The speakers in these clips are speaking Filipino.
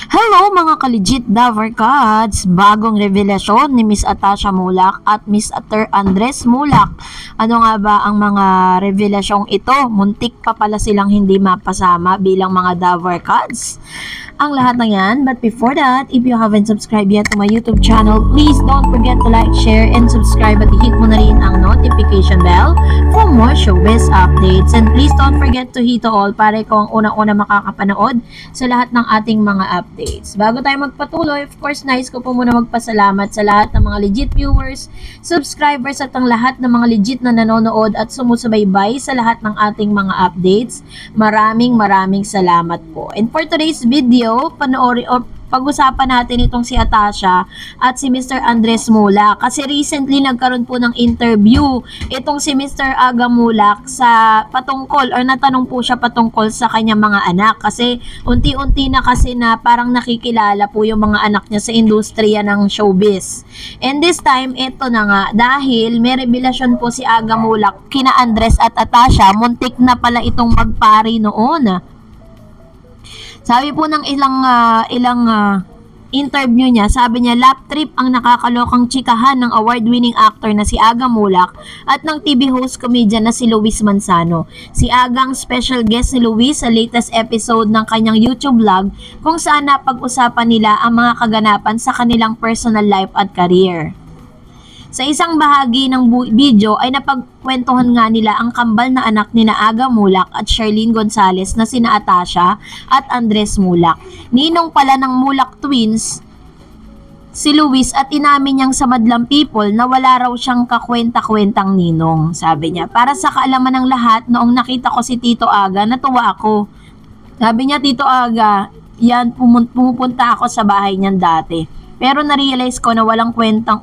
Hello mga ka-legit Daver Cats! Bagong revelasyon ni Miss Atasha Mulak at Miss Andres Mulak. Ano nga ba ang mga revelasyong ito? Muntik pa pala silang hindi mapasama bilang mga Daver Cats. Ang lahat ng yan, but before that, if you haven't subscribed yet to my YouTube channel, please don't forget to like, share, and subscribe at hit mo na rin ang notification bell for more showbiz updates. And please don't forget to hit all para ikaw ang unang-una makakapanood sa lahat ng ating mga updates. Bago tayo magpatuloy, of course, nais ko po muna magpasalamat sa lahat ng mga legit viewers, subscribers at ang lahat ng mga legit na nanonood at sumusubaybay sa lahat ng ating mga updates. Maraming salamat po. And for today's video, panoorin o pag-usapan natin itong si Atasha at si Mr. Andres Mulak. Kasi recently nagkaroon po ng interview itong si Mr. Aga Mulak sa patungkol or natanong po siya patungkol sa kanyang mga anak. Kasi unti-unti na kasi na parang nakikilala po yung mga anak niya sa industriya ng showbiz. And this time, ito na nga, dahil may revelasyon po si Aga Mulak kina Andres at Atasha, muntik na pala itong magpari noon. Sabi po ng ilang interview niya, sabi niya lap trip ang nakakalokang chikahan ng award-winning actor na si Aga Mulak at ng TV host comedian na si Luis Manzano. Si Aga ang special guest ni Luis sa latest episode ng kanyang YouTube vlog kung saan napag-usapan nila ang mga kaganapan sa kanilang personal life at career. Sa isang bahagi ng video ay napagkwentuhan nga nila ang kambal na anak ni Aga Mulak at Sherlyn Gonzalez na sina Atasha at Andres Mulak. Ninong pala ng Mulak twins si Luis at inamin niyang sa Madlang People na wala raw siyang kakwenta-kwentang ninong. Sabi niya, para sa kaalaman ng lahat, noong nakita ko si Tito Aga, natuwa ako. Sabi niya, Tito Aga, yan, pumupunta ako sa bahay niyan dati. Pero na-realize ko na walang kwentong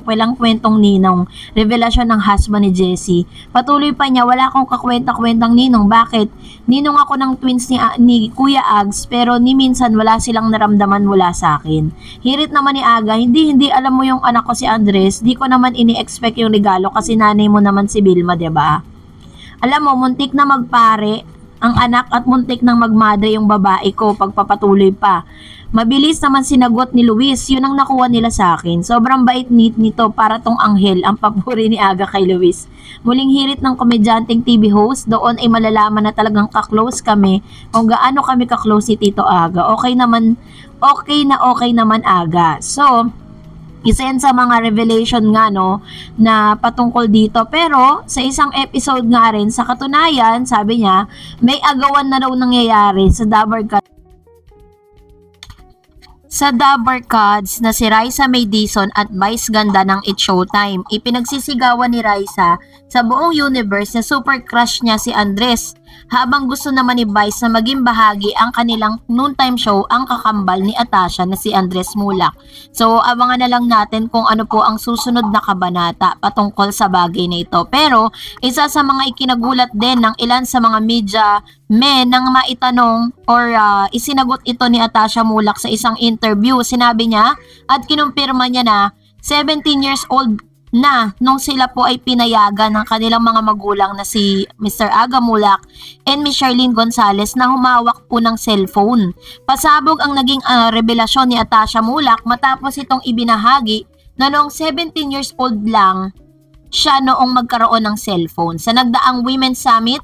ninong. Revelasyon ng husband ni Jessie. Patuloy pa niya, wala akong kakwenta-kwentang ninong. Bakit? Ninong ako ng twins ni Kuya Ags, pero ni minsan wala silang naramdaman mula sa akin. Hirit naman ni Aga, hindi alam mo yung anak ko si Andres, di ko naman ini-expect yung regalo kasi nanay mo naman si Vilma, diba? Alam mo, muntik na magpare ang anak at muntik nang magmadre yung babae ko pagpapatuloy pa. Mabilis naman sinagot ni Luis, yun ang nakuha nila sa akin. Sobrang bait nito, para tong anghel ang papuri ni Aga kay Luis. Muling hirit ng komedyanteng TV host, doon ay malalaman na talagang kaklose kami kung gaano kami kaklose si Tito Aga. Okay naman Aga. So, isa yan sa mga revelation nga no na patungkol dito, pero sa isang episode nga rin sa katunayan, sabi niya may agawan na raw nangyayari sa Dabar Cats na si Raisa May Dizon at Vice Ganda ng It's Showtime. Ipinagsisigawan ni Raisa sa buong universe na super crush niya si Andres, habang gusto naman ni Vice na maging bahagi ang kanilang noontime show ang kakambal ni Atasha na si Andres Mulak. So abangan na lang natin kung ano po ang susunod na kabanata patungkol sa bagay na ito. Pero isa sa mga ikinagulat din ng ilan sa mga media men nang maitanong or isinagot ito ni Atasha Mulak sa isang interview. Sinabi niya at kinumpirma niya na 17 years old na nung sila po ay pinayagan ng kanilang mga magulang na si Mr. Aga Mulak and Miss Sherlyn Gonzalez na humawak po ng cellphone. Pasabog ang naging revelasyon ni Atasha Mulak matapos itong ibinahagi na noong 17 years old lang siya noong magkaroon ng cellphone. Sa nagdaang Women's Summit,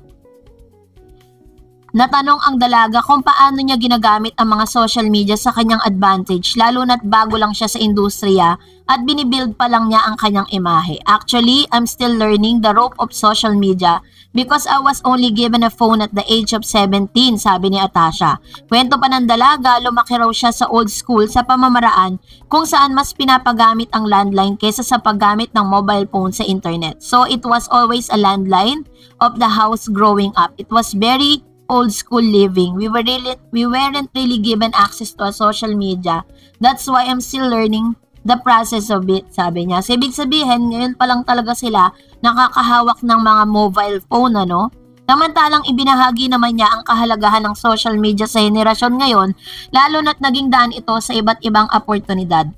natanong ang dalaga kung paano niya ginagamit ang mga social media sa kanyang advantage, lalo na't bago lang siya sa industriya at binibuild pa lang niya ang kanyang imahe. Actually, I'm still learning the rope of social media because I was only given a phone at the age of 17, sabi ni Atasha. Kwento pa ng dalaga, lumaki raw siya sa old school sa pamamaraan kung saan mas pinapagamit ang landline kaysa sa paggamit ng mobile phone sa internet. So it was always a landline of the house growing up. It was very old school living. We weren't really given access to a social media. That's why I'm still learning the process of it, sabi niya. So, ibig sabihin, ngayon pa lang talaga sila nakakahawak ng mga mobile phone, ano? Samantalang ibinahagi naman niya ang kahalagahan ng social media sa henerasyon ngayon, lalo na't naging daan ito sa iba't ibang oportunidad.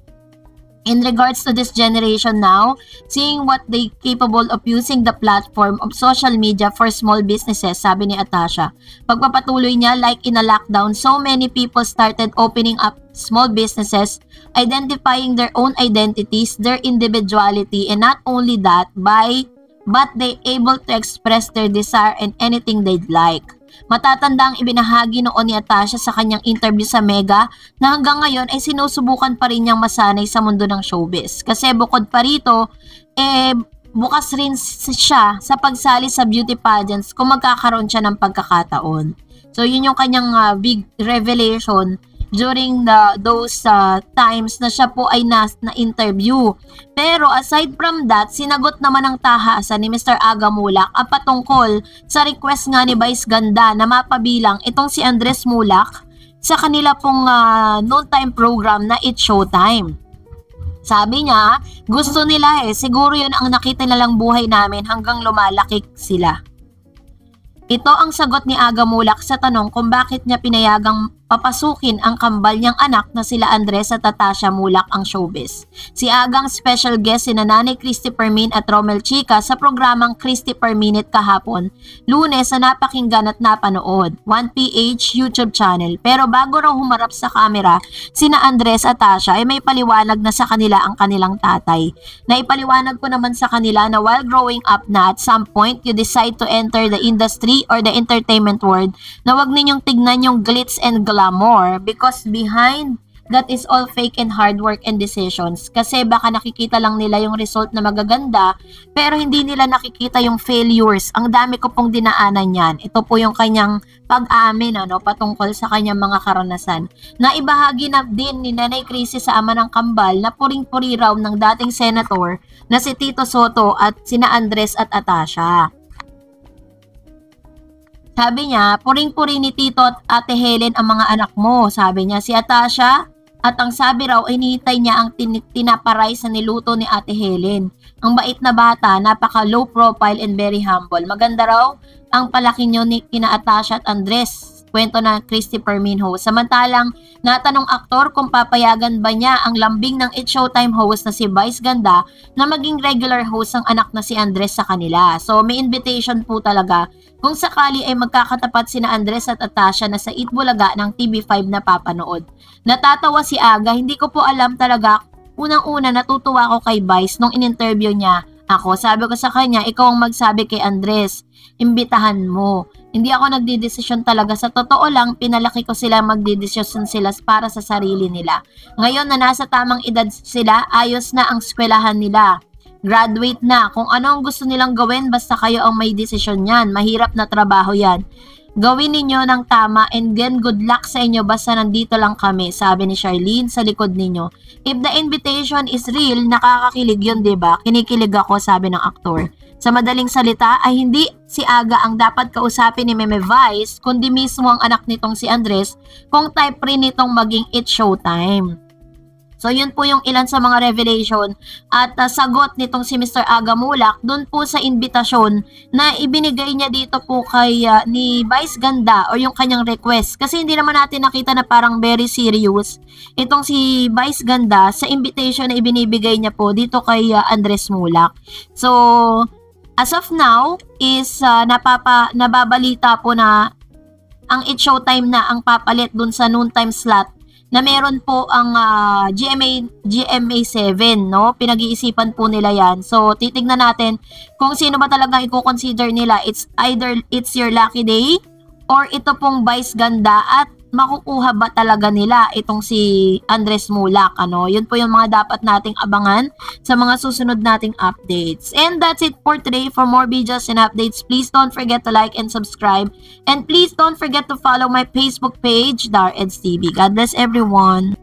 in regards to this generation now, seeing what they capable of using the platform of social media for small businesses, sabi ni Atasha. Pagpapatuloy niya, like in a lockdown, so many people started opening up small businesses, identifying their own identities, their individuality, and not only that, but they able to express their desire and anything they'd like. Matatanda ang ibinahagi noon ni Atasha sa kanyang interview sa Mega na hanggang ngayon ay sinusubukan pa rin niyang masanay sa mundo ng showbiz. Kasi bukod pa rito, bukas rin siya sa pagsali sa beauty pageants kung magkakaroon siya ng pagkakataon. So yun yung kanyang big revelation during those times na siya po ay na-interview. Pero aside from that, sinagot naman ng tahasan ni Mr. Aga Mulak ang patungkol sa request nga ni Vice Ganda na mapabilang itong si Andres Mulak sa kanila pong noontime program na It's Showtime. Sabi niya, gusto nila siguro yun ang nakita nilang buhay namin hanggang lumalaki sila. Ito ang sagot ni Aga Mulak sa tanong kung bakit niya pinayagang papasukin ang kambal niyang anak na sila Andres at Atasha Mulak ang showbiz. Si Agang special guest si Nanay Christy Permin at Romel Chica sa programang Christy Per Minute kahapon, Lunes na napakinggan at napanood, 1PH YouTube channel. Pero bago raw humarap sa camera, sina Andres at Atasha ay may paliwanag na sa kanila ang kanilang tatay. Naipaliwanag ko naman sa kanila na while growing up na at some point you decide to enter the industry or the entertainment world, na wag ninyong tignan yung glitz and glamour because behind that is all fake and hard work and decisions. Kasi baka nakikita lang nila yung result na magaganda pero hindi nila nakikita yung failures. Ang dami ko pong dinaanan yan. Ito po yung kanyang pag-amin patungkol sa kanyang mga karanasan. Naibahagi na din ni Nanay Chrissy sa ama ng kambal na puring-puri raw ng dating senator na si Tito Soto at sina Andres at Atasha. Sabi niya, puring-puri ni Tito at Ate Helen ang mga anak mo. Sabi niya, si Atasha, at ang sabi raw, inihintay niya ang tinaparay sa niluto ni Ate Helen. Ang bait na bata, napaka low profile and very humble. Maganda raw ang palaki niyo ni kina Atasha at Andres. Kwento na Christy Perminho. Samantalang natanong aktor kung papayagan ba niya ang lambing ng It's Showtime host na si Vice Ganda na maging regular host ng anak na si Andres sa kanila. So may invitation po talaga kung sakali ay magkakatapat sina Andres at Atasha na sa Eat Bulaga ng TV5 na papanood. Natatawa si Aga, hindi ko po alam talaga. Unang-una natutuwa ako kay Vice nung in-interview niya ako. Sabi ko sa kanya, ikaw ang magsabi kay Andres, imbitahan mo. Hindi ako nagdidesisyon talaga. Sa totoo lang, pinalaki ko sila magdidesisyon sila para sa sarili nila. Ngayon na nasa tamang edad sila, ayos na ang eskwelahan nila. Graduate na. Kung ano ang gusto nilang gawin, basta kayo ang may desisyon yan. Mahirap na trabaho yan. Gawin ninyo ng tama and then good luck sa inyo basta nandito lang kami, sabi ni Charlene sa likod ninyo. If the invitation is real, nakakakilig yun, diba? Kinikilig ako, sabi ng aktor. Sa madaling salita ay hindi si Aga ang dapat kausapin ni Meme Vice, kundi mismo ang anak nitong si Andres kung type rin nitong maging It's Showtime. So yun po yung ilan sa mga revelation at sagot nitong si Mr. Aga Mulak dun po sa invitasyon na ibinigay niya dito po kay ni Vice Ganda o yung kanyang request. Kasi hindi naman natin nakita na parang very serious itong si Vice Ganda sa invitation na ibinibigay niya po dito kay Andres Mulak. So as of now is nababalita po na ang It's Showtime na ang papalit dun sa noontime slot na meron po ang GMA7, no? Pinag-iisipan po nila yan. So, titignan natin kung sino ba talaga i-consider nila. It's either it's your lucky day or ito pong Vice Ganda at makukuha ba talaga nila itong si Andres Mulak, ano? Yun po yung mga dapat nating abangan sa mga susunod nating updates. And that's it for today. For more videos and updates, please don't forget to like and subscribe. And please don't forget to follow my Facebook page, Dar Eds TV. God bless everyone.